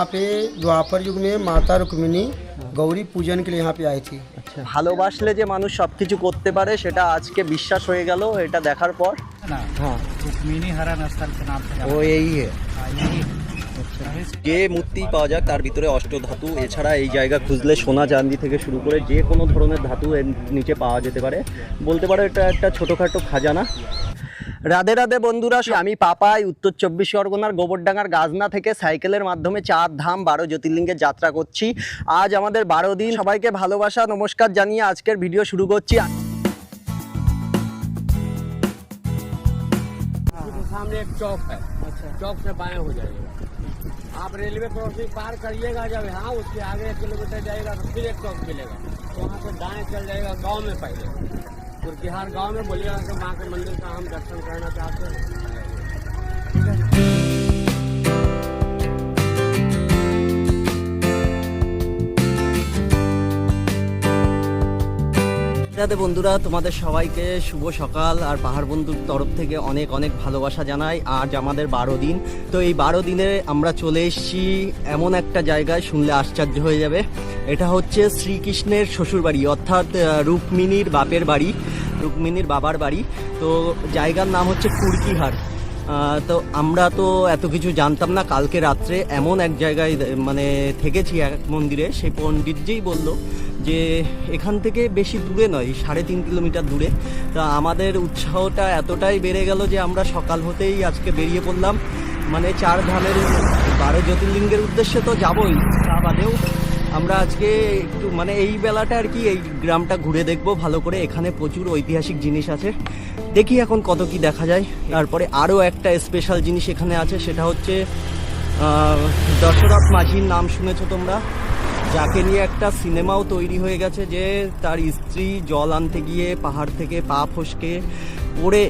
यहाँ पे द्वापर युग में माता रुक्मिणी गौरी पूजन के लिए यहाँ पे आई थी। আচ্ছা, ভালোবাসলে যে মানুষ সবকিছু করতে পারে সেটা আজকে বিশ্বাস হয়ে গেল এটা দেখার পর। হ্যাঁ, रुक्मिणी हरण स्थल के नाम से ও এই यही যে মূর্তি পাওয়া যায় তার ভিতরে অষ্টধাতু, এছাড়া এই জায়গা খুঁজলে সোনা চাঁদি থেকে শুরু করে যে কোনো ধরনের ধাতু এর নিচে পাওয়া যেতে পারে। বলতে পারো এটা একটা ছোটোখাটো খাজানা। রাধে রাধে বন্ধুরা, আমি পাপাই উত্তর 24 পরগনার গোবরডাঙ্গার গাজনা থেকে সাইকেলের মাধ্যমে 4 ধাম 12 জ্যোতির্লিঙ্গের যাত্রা করছি। আজ আমাদের 12 দিন। সবাইকে ভালোবাসা নমস্কার জানিয়ে আজকের ভিডিও শুরু করছি। सामने एक चौक है। अच्छा, चौक से बाएं हो जाएगा। आप रेलवे क्रॉसिंग पार करिएगा जब यहाँ, उसके आगे 1 किलोमीटर जाएगा तो फिर एक चौक मिलेगा, तो वहाँ से दाएं चल जाएगा गांव में पहले कुर्किहार गांव में बोलिएगा कि माँ के मंदिर का हम दर्शन करना चाहते हैं। ठीक है। রাধে বন্ধুরা, তোমাদের সবাইকে শুভ সকাল। আর পাহাড় বন্ধুর তরফ থেকে অনেক অনেক ভালোবাসা জানাই। আজ আমাদের 12 দিন। তো এই 12 দিনে আমরা চলে এসেছি এমন একটা জায়গায়, শুনলে আশ্চর্য হয়ে যাবে। এটা হচ্ছে শ্রীকৃষ্ণের শ্বশুরবাড়ি, অর্থাৎ রুক্মিণীর বাপের বাড়ি, রুক্মিণীর বাবার বাড়ি। তো জায়গার নাম হচ্ছে কুর্কিহার। তো আমরা তো এত কিছু জানতাম না। কালকে রাত্রে এমন এক জায়গায় মানে থেকেছি এক মন্দিরে, সেই পণ্ডিতজিই বলল যে এখান থেকে বেশি দূরে নয়, 3.5 কিলোমিটার দূরে। তা আমাদের উৎসাহটা এতটাই বেড়ে গেল যে আমরা সকাল হতেই আজকে বেরিয়ে পড়লাম। মানে 4 ধামের 12 জ্যোতির্লিঙ্গের উদ্দেশ্যে তো যাবই, তা বাদেও আমরা আজকে একটু মানে এই বেলাটা আর কি এই গ্রামটা ঘুরে দেখব ভালো করে। এখানে প্রচুর ঐতিহাসিক জিনিস আছে, দেখি এখন কত কি দেখা যায়। তারপরে আরও একটা স্পেশাল জিনিস এখানে আছে, সেটা হচ্ছে দশরথ মাঝির নাম শুনেছো তোমরা, যাকে নিয়ে একটা সিনেমাও তৈরি হয়ে গেছে, যে তার স্ত্রী জল আনতে গিয়ে পাহাড় থেকে পা ফসকে পড়ে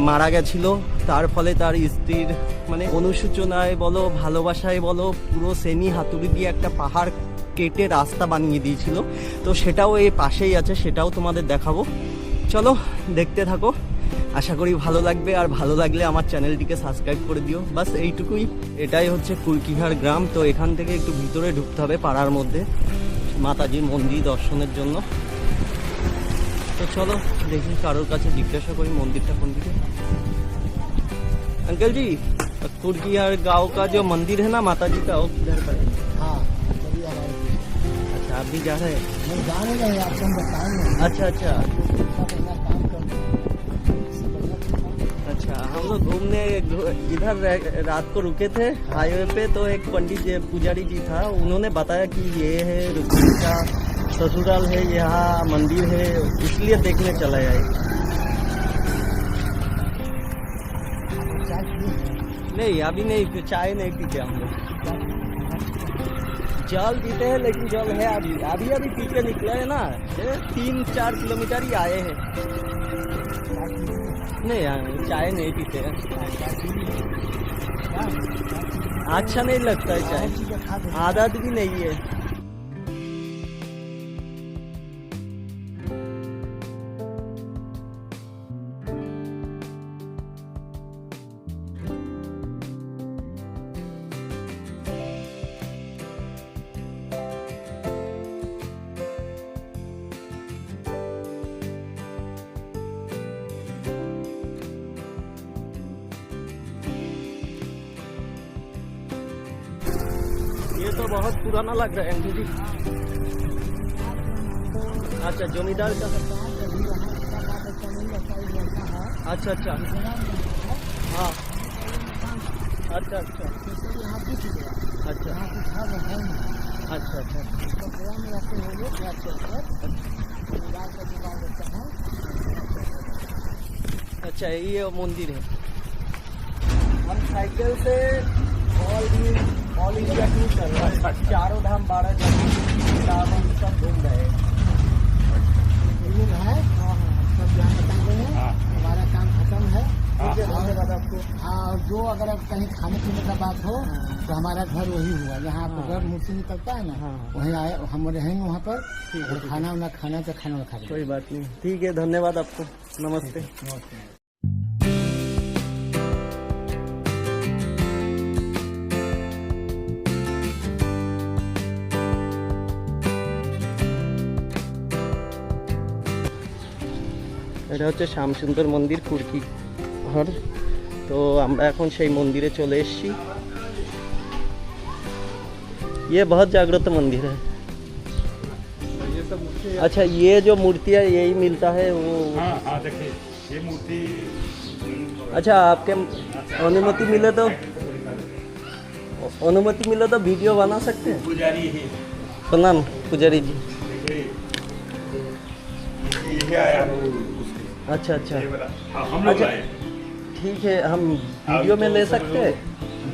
মারা গেছিল। তার ফলে তার স্ত্রীর মানে অনুশোচনায় বলো ভালোবাসায় বলো পুরো সেনি হাতুড়ি দিয়ে একটা পাহাড় কেটে রাস্তা বানিয়ে দিয়েছিল। তো সেটাও এই পাশেই আছে, সেটাও তোমাদের দেখাবো। চলো দেখতে থাকো, আশা করি ভালো লাগবে। আর ভালো লাগলে আমার চ্যানেলটিকে সাবস্ক্রাইব করে দিও। বাস এইটুকুই। এটাই হচ্ছে কুর্কিহার গ্রাম। তো এখান থেকে একটু ভিতরে ঢুকতে হবে পাড়ার মধ্যে মাতাজির মন্দির দর্শনের জন্য। তো চলো দেখি, কারোর কাছে জিজ্ঞাসা করি মন্দিরটা কোন দিকে। अंकल जी, कुर्किहार गांव का जो मंदिर है ना माता जी का, वो किधर का है? हाँ, अच्छा, आप भी जा रहे हैं? जाने नहीं, आपको हम बताएंगे। अच्छा अच्छा अच्छा। हम लोग घूमने इधर रात को रुके थे हाईवे पे, तो एक पंडित जी पुजारी जी था, उन्होंने बताया कि ये है रुक्मिणी का ससुराल है, यहाँ मंदिर है, इसलिए देखने चला आए। नहीं अभी नहीं, चाय नहीं पीते हम लोग। जल पीते हैं, लेकिन जल है अभी अभी अभी पी के निकले हैं ना, 3-4 किलोमीटर ही आए हैं। नहीं चाय नहीं पीते हैं, अच्छा नहीं लगता है चाय, आदत भी नहीं है। ये तो बहुत पुराना लग रहा है दीदी। अच्छा, जमींदार का। अच्छा अच्छा, हाँ, अच्छा अच्छा अच्छा अच्छा अच्छा, ये मंदिर है। हम साइकिल से ऑल इंडिया टूर कर रहे हैं, 4 धाम 12 धाम हम सब घूम रहे हैं। सब यहाँ बता रहे हैं, हमारा काम खत्म है। धन्यवाद आपको। और जो अगर आप कहीं खाने पीने का बात हो तो हमारा घर वही हुआ, जहाँ आपको घर मूर्ति निकलता है ना, वहीं आए, हम रहेंगे वहाँ पर। खाना वाना खाना तो खाना खा कोई बात नहीं, ठीक है, धन्यवाद आपको, नमस्ते। এটা হচ্ছে শ্যামসুন্দর মন্দির কুর্কি ঘর। তো আমরা এখন সেই মন্দিরে চলে এসেছি। ये बहुत जागृत मंदिर है। अच्छा, ये जो मूर्तियाँ यही मिलता है वो? हाँ देखिए ये मूर्ति। अच्छा, आपके अनुमति मिले तो वीडियो बना सकते हैं? पुजारी है। प्रणाम पुजारी जी। ये आया वो अच्छा अच्छा, हाँ, हम लोग अच्छा। आए। ठीक है, हम वीडियो में ले सकते हैं?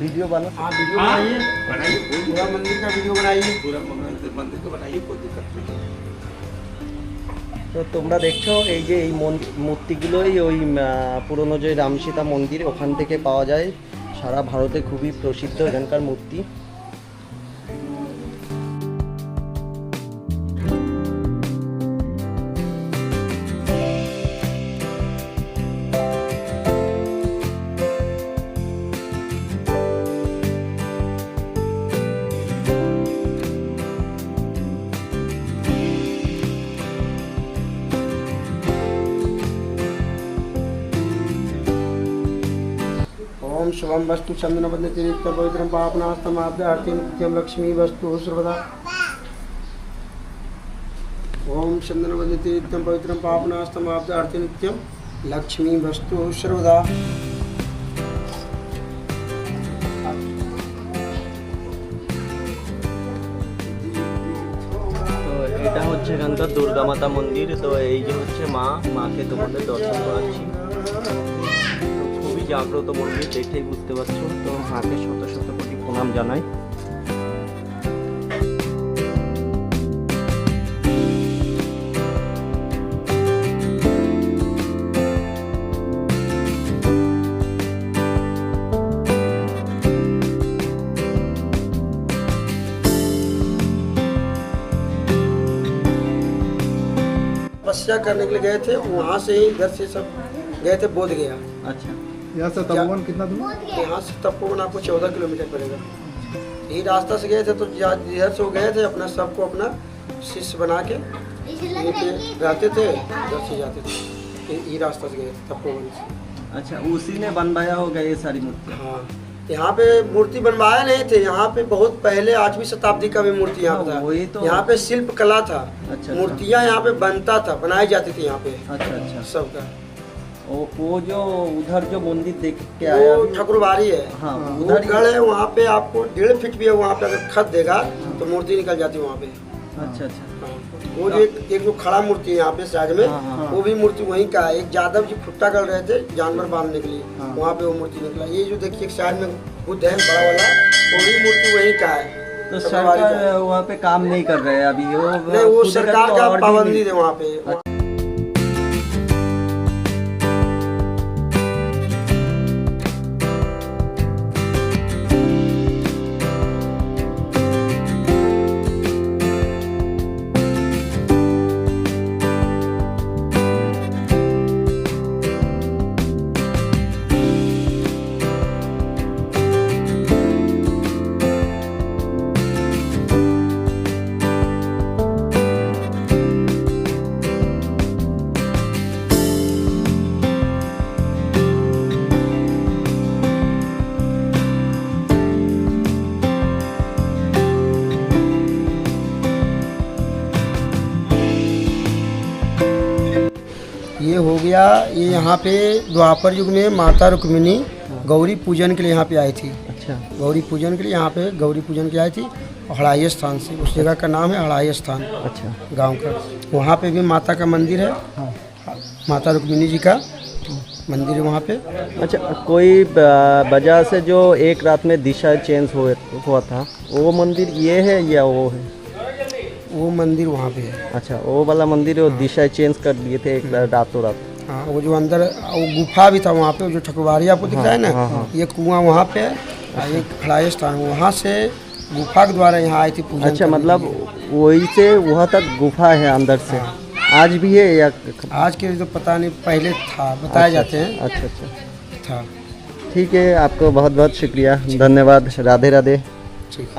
वीडियो बना सकते हैं? वीडियो बनाइए पूरा मंदिर का वीडियो बनाइए। पूरा मंदिर को बनाइए, कोई दिक्कत नहीं। তো তোমরা দেখছো এই যে এই মূর্তিগুলোই ওই পুরনো যে রামসীতা মন্দির ওখান থেকে পাওয়া যায়। সারা ভারতে খুবই প্রসিদ্ধ এখানকার মূর্তি। ओम शुभम वस्तु चंदन बंदते नित्य पवित्रम पापनास्तम आद्यार्ति नित्यम लक्ष्मी वस्तु सर्वदा। ओम चंदन बंदते नित्यम पवित्रम पापनास्तम आद्यार्ति नित्यम लक्ष्मी वस्तु सर्वदा। তো এটা হচ্ছে এখানকার দুর্গা মাতা মন্দির। তো এই যে হচ্ছে মাকে তোমাদের দর্শন করাচ্ছি। খুবই জাগ্রত মন্দির, দেখেই বুঝতে পারছো। তো মাকে শত শত কোটি প্রণাম জানাই। तपस्या करने के लिए गए थे, वहाँ से ही इधर से सब गए थे बोध गया। अच्छा, यहाँ से तपोवन कितना दूर? यहाँ से तपोवन आपको 14 किलोमीटर पड़ेगा। यही रास्ता से गए थे, तो इधर से वो गए थे अपना सबको अपना शिष्य बना के यहीं पे रहते थे, इधर से जाते थे। यही रास्ता से गए थे तपोवन से। अच्छा, उसी ने बनवाया होगा ये सारी मूर्ति? हाँ, यहाँ पे मूर्ति बनवाए नहीं थे। यहाँ पे बहुत पहले 8वीं शताब्दी का भी मूर्ति यहाँ पे हाँ, वही था। तो। यहाँ पे शिल्प कला था। अच्छा, मूर्तियाँ यहाँ पे बनता था, बनाई जाती थी यहाँ पे अच्छा अच्छा। सबका। वो जो उधर जो मंदिर देख के आया वो ठाकुरबाड़ी है। हाँ, वो उधर ही- गढ़ है, वहाँ पे आपको 1.5 फीट भी है। वहाँ पे अगर खत देगा तो मूर्ति निकल जाती है वहाँ पे। अच्छा अच्छा। हाँ। वो जो एक जो खड़ा मूर्ति है यहाँ पे साइड में, हाँ, हाँ, वो भी मूर्ति वहीं का है। एक यादव जी खुट्टा कर रहे थे जानवर बांधने के लिए, हाँ। वहाँ पे वो मूर्ति निकला। ये जो देखिए साइड में बुद्ध है बड़ा वाला, वो भी मूर्ति वहीं का है। तो ठाकुरबाड़ी का है। सरकार वहाँ पे काम नहीं कर रहे हैं अभी? वो नहीं, वो खुद सरकार तो का और भी पाबंदी नहीं- है वहाँ पे। ये हो गया। ये यहाँ पे द्वापर युग में माता रुक्मिणी गौरी पूजन के लिए यहाँ पे आई थी। अच्छा, गौरी पूजन के लिए यहाँ पे गौरी पूजन के लिए आई थी। हड़ाई स्थान से, उस जगह का नाम है हड़ाई स्थान अच्छा। गांव का। वहाँ पे भी माता का मंदिर है। हाँ। माता रुक्मिणी जी का मंदिर है वहाँ पे। अच्छा, कोई वजह से जो एक रात में दिशा चेंज हुआ था, वो मंदिर ये है या वो है? वो मंदिर वहाँ पे है। अच्छा, वो वाला मंदिर वो दिशा चेंज कर दिए थे एक रातों रात। हाँ, वो जो अंदर वो गुफा भी था वहाँ पे, जो ठकुरबाड़ी आपको दिख रहा है ना, हाँ, हाँ। ये कुआं वहाँ पे है। और एक हड़ाई स्थान, वहाँ से गुफा के द्वारा यहाँ आई थी पूजन अच्छा, करने मतलब के लिए। वही से वहाँ तक गुफा है अंदर से? आज भी है या? आज के तो पता नहीं, पहले था, बताए जाते हैं अच्छा अच्छा। था। ठीक है, आपको बहुत बहुत शुक्रिया, धन्यवाद, राधे राधे।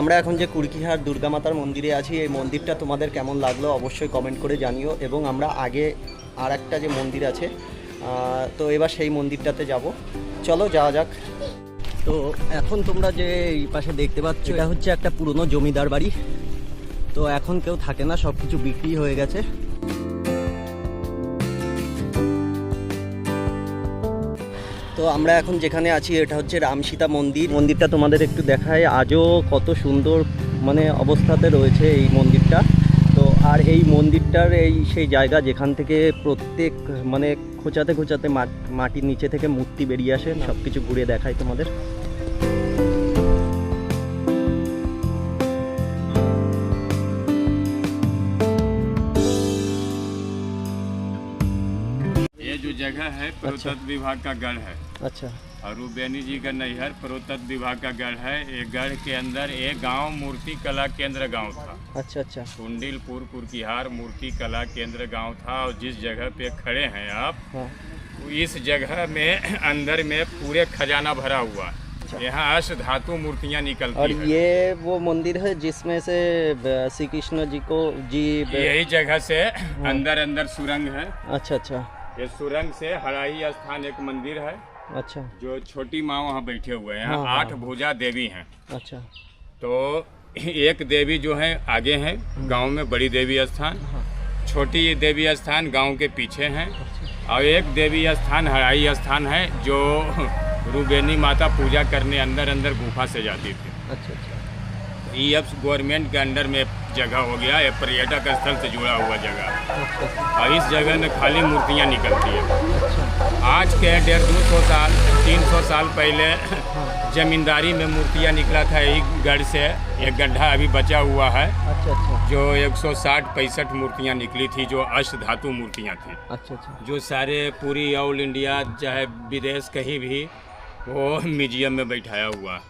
আমরা এখন যে কুড়কিহার দুর্গা মাতার মন্দিরে আছি, এই মন্দিরটা তোমাদের কেমন লাগলো অবশ্যই কমেন্ট করে জানিও। এবং আমরা আগে আর একটা যে মন্দির আছে, তো এবার সেই মন্দিরটাতে যাব। চলো যাওয়া যাক। তো এখন তোমরা যে এই পাশে দেখতে পাচ্ছ, এটা হচ্ছে একটা পুরনো জমিদার বাড়ি। তো এখন কেউ থাকে না, সব কিছু বিক্রি হয়ে গেছে। তো আমরা এখন যেখানে আছি এটা হচ্ছে রামসীতা মন্দির। মন্দিরটা তোমাদের একটু দেখায়, আজও কত সুন্দর মানে অবস্থাতে রয়েছে এই মন্দিরটা। তো আর এই মন্দিরটার সেই জায়গা যেখান থেকে প্রত্যেক মানে খোঁচাতে খোঁচাতে মাটির নিচে থেকে মূর্তি বেরিয়ে আসে। সব কিছু ঘুরে দেখায় তোমাদের। ये जो जगह है पुरातत्व विभाग का गढ़ है अच्छा और रूबेनी जी का नैहर पुरातत्व विभाग का गढ़ है। ये गढ़ के अंदर एक गांव मूर्ति कला केंद्र गांव था। अच्छा अच्छा कुंडिलपुर कुरकिहार मूर्ति कला केंद्र गांव था। और जिस जगह पे खड़े हैं आप, हाँ इस जगह में अंदर में पूरे खजाना भरा हुआ है। यहाँ अष्ट धातु मूर्तियाँ और निकलती है। ये वो मंदिर है जिसमें से श्री कृष्ण जी को यही जगह से अंदर अंदर सुरंग है। अच्छा अच्छा ये सुरंग से हराही स्थान एक मंदिर है, अच्छा जो छोटी माँ वहाँ बैठे हुए हैं। यहाँ हाँ, 8 भुजा देवी हैं। अच्छा तो एक देवी जो है आगे है गांव में, बड़ी देवी स्थान। छोटी देवी स्थान गांव के पीछे हैं। और एक देवी स्थान हराई स्थान है, जो रूबेनी माता पूजा करने अंदर अंदर गुफा से जाती थी। अच्छा अच्छा ये अब गवर्नमेंट के अंडर में जगह हो गया। ये पर्यटक स्थल से जुड़ा हुआ जगह। और इस जगह में खाली मूर्तियाँ निकलती है। आज के 150-200 साल 300 साल पहले जमींदारी में मूर्तियाँ निकला था यही गढ़ से। एक गड्ढा अभी बचा हुआ है, अच्छा अच्छा जो 160-65 मूर्तियाँ निकली थी, जो अष्ट धातु मूर्तियाँ थी। अच्छा अच्छा जो सारे पूरी ऑल इंडिया चाहे विदेश कहीं भी वो म्यूजियम में बैठाया हुआ है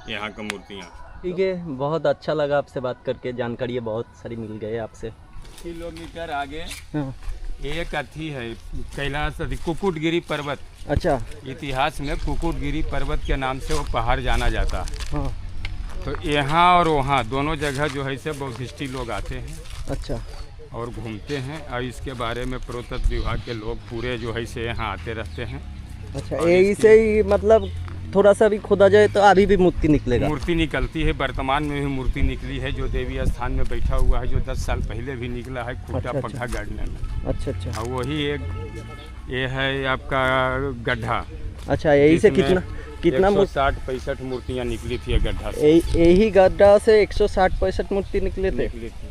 यहाँ का मूर्तियाँ। ठीक है, बहुत अच्छा लगा आपसे बात करके, जानकारी बहुत सारी मिल गई आपसे। किलोमीटर आगे हाँ एक अथी है कैलाश कुकुटगिरी पर्वत। अच्छा इतिहास में कुकुटगिरी पर्वत के नाम से वो पहाड़ जाना जाता है। हाँ तो यहाँ और वहाँ दोनों जगह जो है से बौद्धिस्टी लोग आते हैं अच्छा और घूमते हैं। और इसके बारे में पुरातत्व विभाग के लोग पूरे जो है से यहाँ आते रहते हैं। अच्छा यही से ही मतलब थोड़ा सा भी खोदा जाए तो अभी भी मूर्ति निकलेगा। मूर्ति निकलती है, वर्तमान में भी मूर्ति निकली है। जो देवी स्थान में बैठा हुआ है, जो 10 साल पहले भी निकला है, खूटा अच्छा, पंखा गाड़ने में। अच्छा अच्छा और वही एक ये है आपका गड्ढा। अच्छा यही से कितना कितना 160-65 मूर्तियाँ निकली थी ये गड्ढा से। यही गड्ढा से 160-65 मूर्ति निकले थे। निकली थी।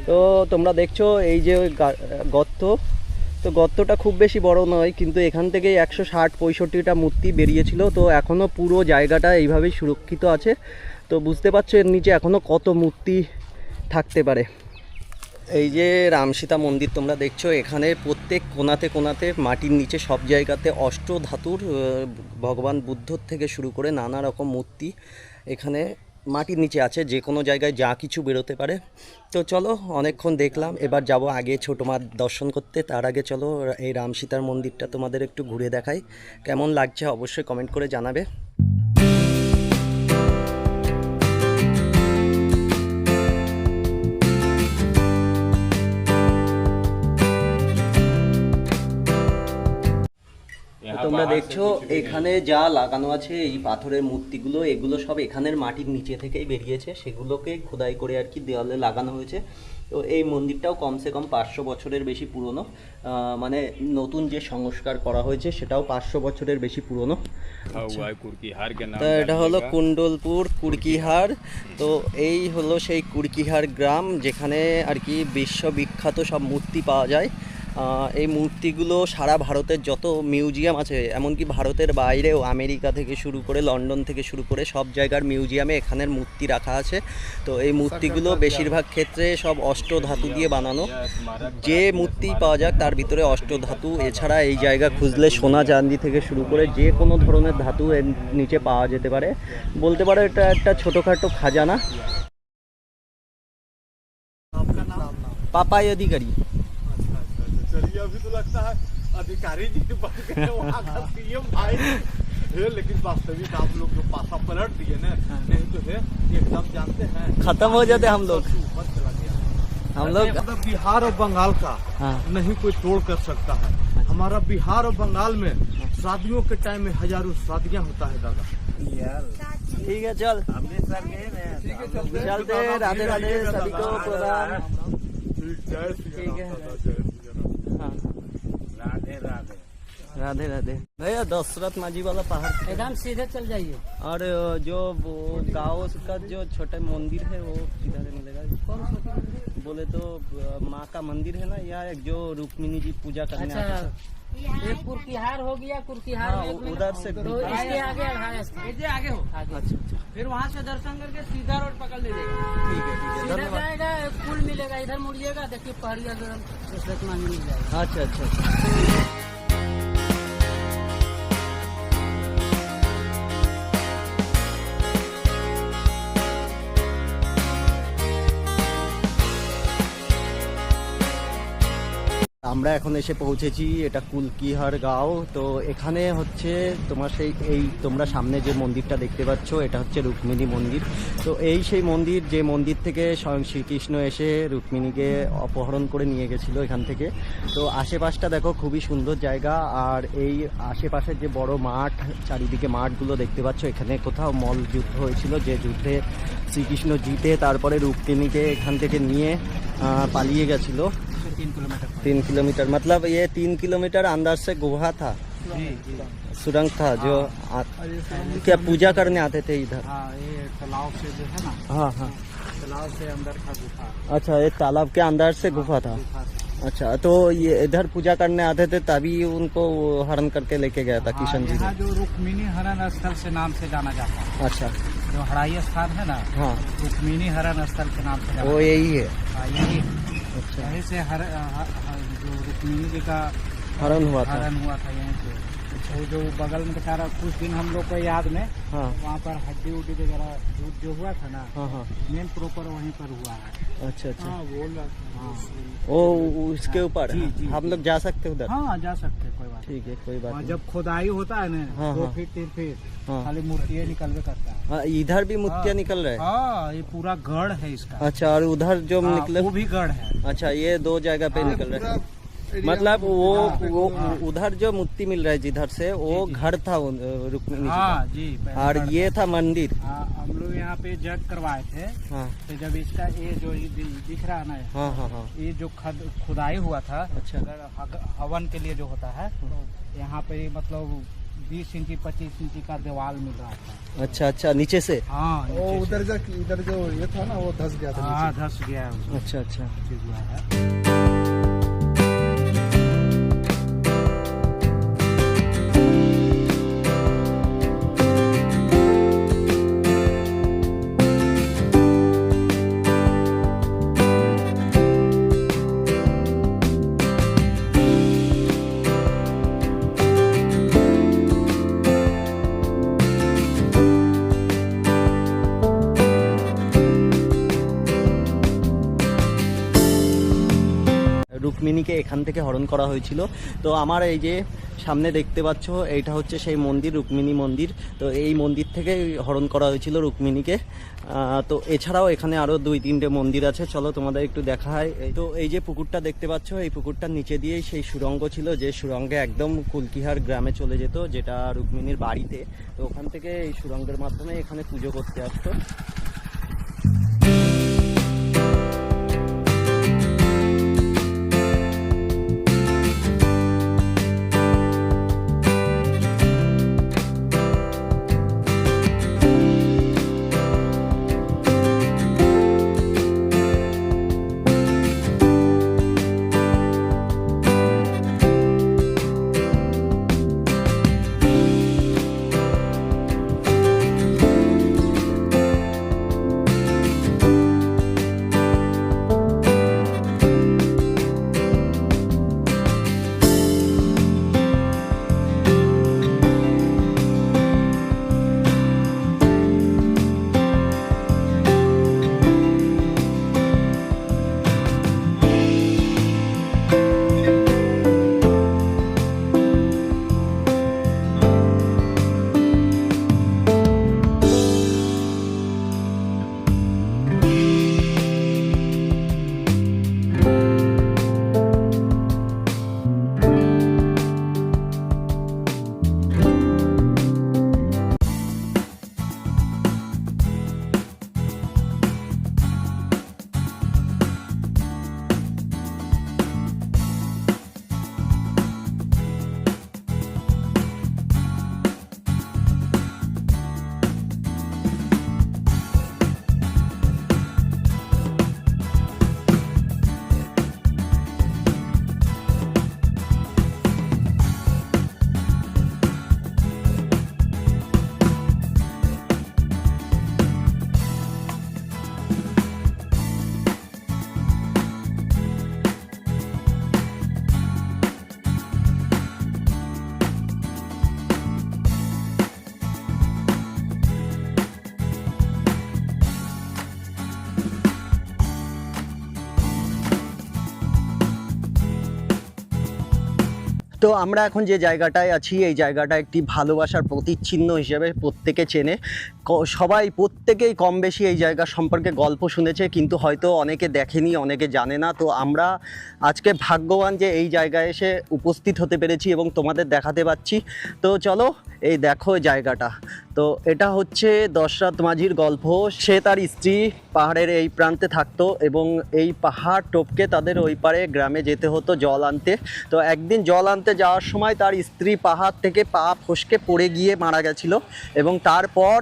তো তোমরা দেখছো এই যে গর্ত, তো গর্তটা খুব বেশি বড় নয়, কিন্তু এখান থেকে 160-65টা মূর্তি বেরিয়েছিল। তো এখনও পুরো জায়গাটা এইভাবেই সুরক্ষিত আছে। তো বুঝতে পারছো এর নিচে এখনও কত মূর্তি থাকতে পারে। এই যে রামসীতা মন্দির তোমরা দেখছো, এখানে প্রত্যেক কোণাতে কোণাতে মাটির নিচে সব জায়গাতে অষ্ট ধাতুর ভগবান বুদ্ধর থেকে শুরু করে নানা রকম মূর্তি এখানে মাটির নিচে আছে। যে কোনো জায়গায় যা কিছু বেরোতে পারে। তো চলো অনেকক্ষণ দেখলাম, এবার যাব আগে ছোটো মা দর্শন করতে। তার আগে চলো এই রামসীতার মন্দিরটা তোমাদের একটু ঘুরে দেখাই। কেমন লাগছে অবশ্যই কমেন্ট করে জানাবে। তোমরা দেখছো এখানে যা লাগানো আছে এই পাথরের মূর্তিগুলো, এগুলো সব এখানের মাটির নিচে থেকেই বেরিয়েছে, সেগুলোকে খোদাই করে আর কি দেওয়ালে লাগানো হয়েছে। তো এই মন্দিরটাও কমসে কম 500 বছরের বেশি পুরনো। মানে নতুন যে সংস্কার করা হয়েছে সেটাও 500 বছরের বেশি পুরনো। তো এটা হলো কুণ্ডলপুর কুরকিহার। তো এই হলো সেই কুরকিহার গ্রাম, যেখানে আর কি বিশ্ববিখ্যাত সব মূর্তি পাওয়া যায়। এই মূর্তিগুলো সারা ভারতের যত মিউজিয়াম আছে, এমনকি ভারতের বাইরেও আমেরিকা থেকে শুরু করে লন্ডন থেকে শুরু করে সব জায়গার মিউজিয়ামে এখানের মূর্তি রাখা আছে। তো এই মূর্তিগুলো বেশিরভাগ ক্ষেত্রে সব অষ্টধাতু দিয়ে বানানো। যে মূর্তি পাওয়া যাক তার ভিতরে অষ্টধাতু, এছাড়া এই জায়গা খুঁজলে সোনা চাঁদি থেকে শুরু করে যে কোনো ধরনের ধাতু এর নিচে পাওয়া যেতে পারে। বলতে পারো এটা একটা ছোটোখাটো খাজানা। পাপাই অধিকারী। चलिए, अभी तो लगता है अधिकारी जी की बात करें, वहाँ का सीएम भाई थे, लेकिन वास्तविक आप लोग जो पासा पलट दिए ना, नहीं तो है एकदम जानते हैं खत्म हो जाते हम लोग। ऊपर चला गया। हम लोग मतलब बिहार और बंगाल का हाँ। नहीं कोई तोड़ कर सकता है। हमारा बिहार और बंगाल में शादियों के टाइम में हजारों शादियां होता है दादा। ठीक है चल, चलते हैं। राधे राधे सभी को प्रणाम। ठीक है हाँ। राधे राधे। राधे राधे। भैया दशरथ माझी वाला पहाड़ एकदम सीधे चल जाइए। और जो वो गाँव का जो छोटा मंदिर है वो किधर मिलेगा? कौन सा बोले तो माँ का मंदिर है ना, या एक जो रुक्मिणी जी पूजा करने आते हैं। एक कुर्तिहार हो गया, कुर्तिहार हाँ, में उधर से तो इसके आगे आगे हो अच्छा अच्छा फिर वहाँ से दर्शन करके सीधा रोड पकड़ लीजिएगा। ठीक है सीधा धन्यवाद। जाएगा, एक पुल मिलेगा, इधर मुड़िएगा, देखिए पहाड़िया दशरथ मांझी मिल जाएगा। अच्छा अच्छा अच्छा। আমরা এখন এসে পৌঁছেছি, এটা কুলকিহার গাঁও। তো এখানে হচ্ছে তোমার এই তোমরা সামনে যে মন্দিরটা দেখতে পাচ্ছ, এটা হচ্ছে রুক্মিণী মন্দির। তো এই সেই মন্দির, যে মন্দির থেকে স্বয়ং শ্রীকৃষ্ণ এসে রুক্মিণীকে অপহরণ করে নিয়ে গেছিল এখান থেকে। তো আশেপাশটা দেখো, খুবই সুন্দর জায়গা। আর এই আশেপাশের যে বড় মাঠ, চারিদিকে মাঠগুলো দেখতে পাচ্ছ, এখানে কোথাও মল্ল যুদ্ধ হয়েছিল, যে যুদ্ধে শ্রীকৃষ্ণ জিতে তারপরে রুক্মিণীকে এখান থেকে নিয়ে পালিয়ে গেছিল। 3 किलोमीटर मतलब ये 3 किलोमीटर अंदर से गुहा था, सुरंग था जो क्या पूजा करने आते थे इधर। हाँ, ये तालाब से जो है ना, हाँ हाँ तालाब से अंदर का गुफा। अच्छा, ये तालाब के अंदर से गुफा था। अच्छा, तो ये इधर पूजा करने आते थे, तभी उनको हरण करके लेके गया था किशन जी ने। यहाँ जो रुक्मिणी हरण स्थल से नाम से जाना जाता है, अच्छा जो हड़ाई स्थान है ना, हाँ, रुक्मिणी हरण स्थल के नाम से जाना वो यही है। जाता है। यही अच्छा, यहीं से जो रुक्मिणी जी का हरण हुआ था। हरण हुआ था यहीं से। वो जो बगल में बेचारा कुछ दिन हम लोग को याद में हाँ वहाँ पर हड्डी उड्डी वगैरह जो हुआ था ना, हाँ हाँ। मेन प्रॉपर वहीं पर हुआ है। अच्छा अच्छा, हाँ वो उसके ऊपर जी, जी, हम लोग जा सकते हैं उधर? हाँ, जा सकते हैं, कोई बात ठीक है, कोई बात नहीं। नहीं। जब खुदाई होता है ना, हाँ, 2 हाँ। फीट 3 फीट हाँ। खाली मूर्तियाँ निकलवे करता है। हाँ, इधर भी मुत्तियाँ निकल रहे हैं। हाँ, ये पूरा गढ़ है इसका। अच्छा, और उधर जो हाँ, निकले, वो भी गढ़ है। अच्छा, ये 2 जगह पे निकल रहे हैं। मतलब वो उधर जो मूर्ति मिल रहा है जिधर से, वो घर था रुक्मिणी जी हाँ का। जी, और गढ़ ये था मंदिर। हाँ, हम लोग यहाँ पे जग करवाए थे। हाँ तो जब इसका ये जो दिख रहा है ना, हाँ हाँ हाँ। ये जो खुदाई हुआ था, अच्छा। अगर हवन के लिए जो होता है, यहाँ पे मतलब 20 इंची 25 इंची का दीवार मिल रहा था। अच्छा अच्छा, नीचे से। हाँ, वो इधर जो ये था ना, वो धस गया था नीचे। हाँ, धस गया है, अच्छा अच्छा। नीचे हुआ है। রুক্মিণীকে এখান থেকে হরণ করা হয়েছিল। তো আমার এই যে সামনে দেখতে পাচ্ছ, এইটা হচ্ছে সেই মন্দির, রুক্মিণী মন্দির। তো এই মন্দির থেকে হরণ করা হয়েছিল রুক্মিণীকে। তো এছাড়াও এখানে আরও 2-3টে মন্দির আছে, চলো তোমাদের একটু দেখায়। তো এই যে পুকুরটা দেখতে পাচ্ছ, এই পুকুরটার নিচে দিয়েই সেই সুড়ঙ্গ ছিল, যে সুড়ঙ্গে একদম কুলকিহার গ্রামে চলে যেত, যেটা রুক্মিণীর বাড়িতে। তো ওখান থেকে এই সুড়ঙ্গের মাধ্যমে এখানে পুজো করতে আসতো। তো আমরা এখন যে জায়গাটায় আছি এই জায়গাটা একটি ভালোবাসার প্রতিচ্ছিন্ন হিসেবে প্রত্যেকে চেনে, সবাই প্রত্যেকেই কম বেশি এই জায়গা সম্পর্কে গল্প শুনেছে, কিন্তু হয়তো অনেকে দেখেনি, অনেকে জানে না। তো আমরা আজকে ভাগ্যবান যে এই জায়গায় এসে উপস্থিত হতে পেরেছি এবং তোমাদের দেখাতে পাচ্ছি। তো চলো এই দেখো জায়গাটা। তো এটা হচ্ছে দশরথ মাঝির গল্প। সে তার স্ত্রী পাহাড়ের এই প্রান্তে থাকতো এবং এই পাহাড় টপকে তাদের ওই পারে গ্রামে যেতে হতো জল আনতে। তো একদিন জল আনতে যাওয়ার সময় তার স্ত্রী পাহাড় থেকে পা ফসকে পড়ে গিয়ে মারা গেছিল এবং তারপর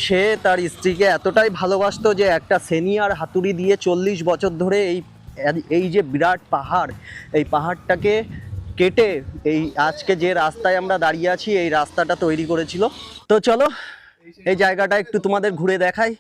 সে তার স্ত্রীকে এতটাই ভালোবাসতো যে একটা সিনিয়র হাতুড়ি দিয়ে 40 বছর ধরে এই যে বিরাট পাহাড়, এই পাহাড়টাকে কেটে এই আজকে যে রাস্তায় আমরা দাঁড়িয়ে আছি এই রাস্তাটা তৈরি করেছিল। তো চলো এই জায়গাটা একটু তোমাদের ঘুরে দেখাই।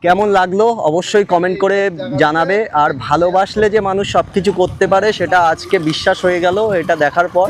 কেমন লাগলো অবশ্যই কমেন্ট করে জানাবে। আর ভালোবাসলে যে মানুষ সব কিছু করতে পারে সেটা আজকে বিশ্বাস হয়ে গেল এটা দেখার পর।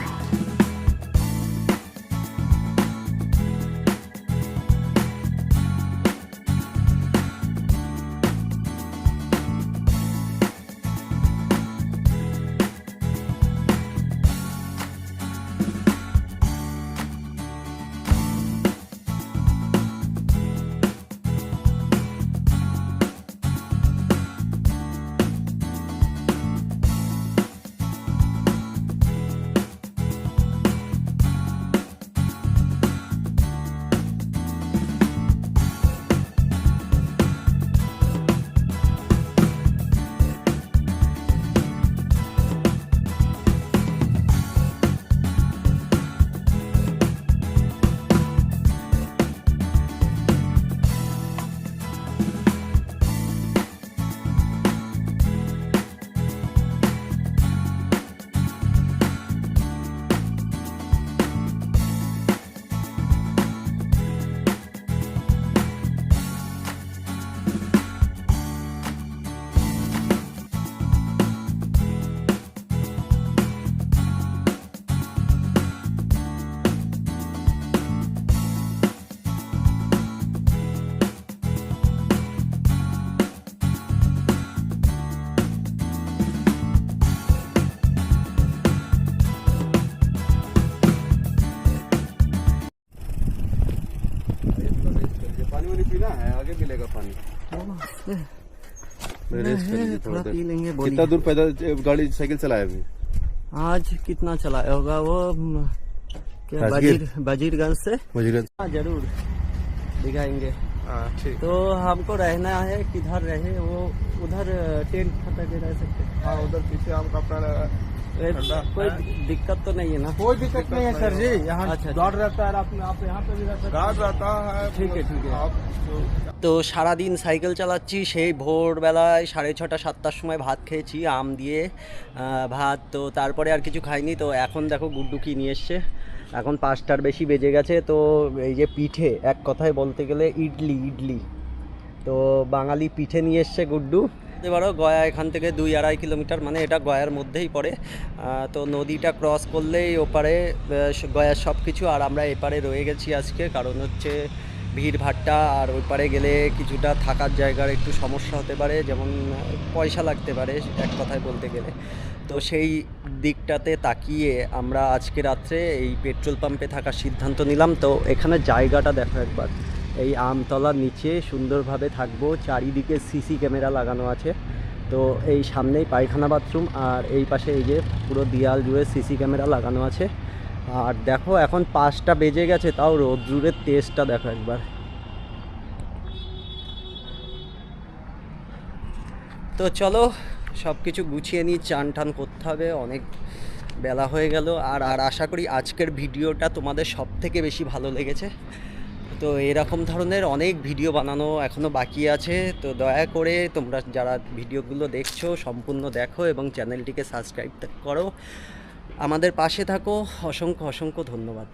आगे मिलेगा पानी। रेस्ट करिए थोड़ा थोड़ा पी लेंगे। कितना दूर पैदल गाड़ी साइकिल चलाया अभी? आज कितना चलाया होगा वो क्या बजीरगंज से? हाँ जरूर दिखाएंगे। ठीक। तो हमको रहना है, किधर रहे वो उधर टेंट खटा के रह सकते हैं। हाँ उधर पीछे आम का पेड़ कोई दिक्कत तो नहीं है ना? कोई दिक्कत नहीं है सर जी, यहाँ अच्छा, गार्ड रहता है, आप यहाँ पे भी रहते गार्ड रहता है। ठीक है ठीक है। आप তো সারাদিন সাইকেল চালাচ্ছি, সেই ভোরবেলায় 6:30 7টার সময় ভাত খেয়েছি আম দিয়ে ভাত। তো তারপরে আর কিছু খাইনি। তো এখন দেখো গুড্ডু কি নিয়ে এসছে। এখন 5টার বেশি বেজে গেছে। তো এই যে পিঠে, এক কথায় বলতে গেলে ইডলি তো বাঙালি পিঠে নিয়ে এসছে গুড্ডু। এবারও গয়া এখান থেকে 2-2.5 কিলোমিটার, মানে এটা গয়ার মধ্যেই পড়ে। তো নদীটা ক্রস করলেই ওপারে গয়ার সব কিছু, আর আমরা এপারে রয়ে গেছি আজকে। কারণ হচ্ছে ভিড় ভাট্টা, আর ওই পারে গেলে কিছুটা থাকার জায়গার একটু সমস্যা হতে পারে, যেমন পয়সা লাগতে পারে এক কথায় বলতে গেলে। তো সেই দিকটাতে তাকিয়ে আমরা আজকে রাত্রে এই পেট্রোল পাম্পে থাকার সিদ্ধান্ত নিলাম। তো এখানে জায়গাটা দেখো একবার, এই আমতলার নিচে সুন্দরভাবে থাকবো, চারিদিকে সিসি ক্যামেরা লাগানো আছে। তো এই সামনেই পায়খানা বাথরুম, আর এই পাশে এই যে পুরো দেয়াল জুড়ে সিসি ক্যামেরা লাগানো আছে। আর দেখো এখন 5টা বেজে গেছে, তাও রোদ্দুরের তেজটা দেখো একবার। তো চলো সব কিছু গুছিয়ে নিই, চান টান করতে হবে, অনেক বেলা হয়ে গেল। আর আশা করি আজকের ভিডিওটা তোমাদের সব থেকে বেশি ভালো লেগেছে। তো এরকম ধরনের অনেক ভিডিও বানানো এখনও বাকি আছে। তো দয়া করে তোমরা যারা ভিডিওগুলো দেখছো সম্পূর্ণ দেখো এবং চ্যানেলটিকে সাবস্ক্রাইব করো, আমাদের পাশে থাকো। অসংখ্য অসংখ্য ধন্যবাদ।